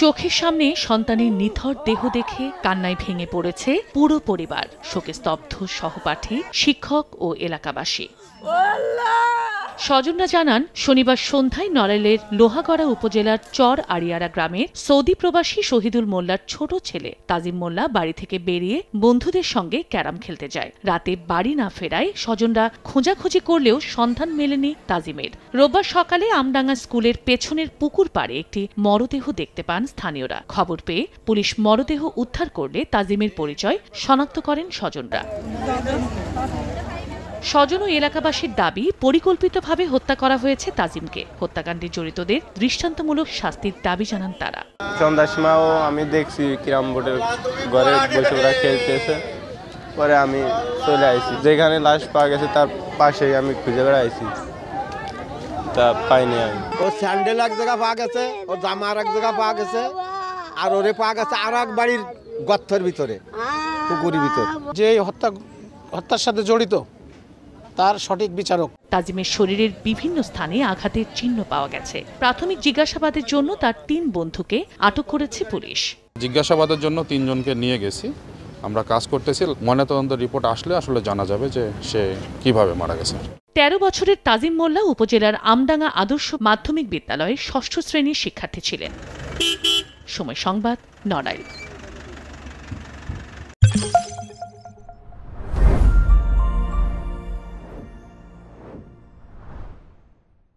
চোখের সামনে সন্তানের নিথর দেহ দেখে কান্নায় ভেঙে পড়েছে পুরো পরিবার। শোকে স্তব্ধ সহপাঠী, শিক্ষক ও এলাকাবাসী। স্বজনরা জানান, শনিবার সন্ধ্যায় নড়াইলের লোহাগড়া উপজেলার চর আড়িয়ারা গ্রামের সৌদি প্রবাসী শহীদুল মোল্লার ছোট ছেলে তাজিম মোল্লা বাড়ি থেকে বেরিয়ে বন্ধুদের সঙ্গে ক্যারাম খেলতে যায়। রাতে বাড়ি না ফেরায় স্বজনরা খোঁজাখুঁজি করলেও সন্ধান মেলেনি তাজিমের। রোববার সকালে আমডাঙ্গা স্কুলের পেছনের পুকুর পাড়ে একটি মরদেহ দেখতে পান স্থানীয়রা। খবর পেয়ে পুলিশ মরদেহ উদ্ধার করলে তাজিমের পরিচয় শনাক্ত করেন স্বজনরা। স্বজন ও এলাকাবাসীর দাবি, পরিকল্পিতভাবে হত্যা করা হয়েছে তাজিমকে। হত্যাকাণ্ডে জড়িতদের দৃষ্টান্তমূলক শাস্তির দাবি জানান তারা। সন্ধ্যার সময়ও আমি দেখছি ক্যারাম বোর্ডের ঘরে বসে ওরা খেলতেছে, পরে আমি চলে আসি। যেখানে লাশ পাওয়া গেছে তার পাশেই আমি খুঁজে বেড়াইছি, তা পাইনি আমি। ওর স্যান্ডেল এক জায়গা পাওয়া গেছে, ওর জামা আর এক জায়গা পাওয়া গেছে, আর ওরে পাওয়া গেছে আর এক বাড়ির গর্তের ভিতরে, পুকুরের ভিতর। যে হত্যার সাথে জড়িত তার সঠিক বিচারক। তাজিমের শরীরের বিভিন্ন স্থানে আঘাতের চিহ্ন পাওয়া গেছে। প্রাথমিক জিজ্ঞাসাবাদের জন্য তার 3 বন্ধুকে আটক করেছে পুলিশ। জিজ্ঞাসাবাদের জন্য 3 জনকে নিয়ে গেছি, আমরা কাজ করতেছি। ময়নাতদন্ত রিপোর্ট আসলে আসলে জানা যাবে যে সে কিভাবে মারা গেছে। 13 বছরের তাজিম মোল্লা উপজেলার আমডাঙ্গা আদর্শ মাধ্যমিক বিদ্যালয়ের 6ষ্ঠ শ্রেণীর শিক্ষার্থী ছিলেন। সময় সংবাদ, নড়াইল।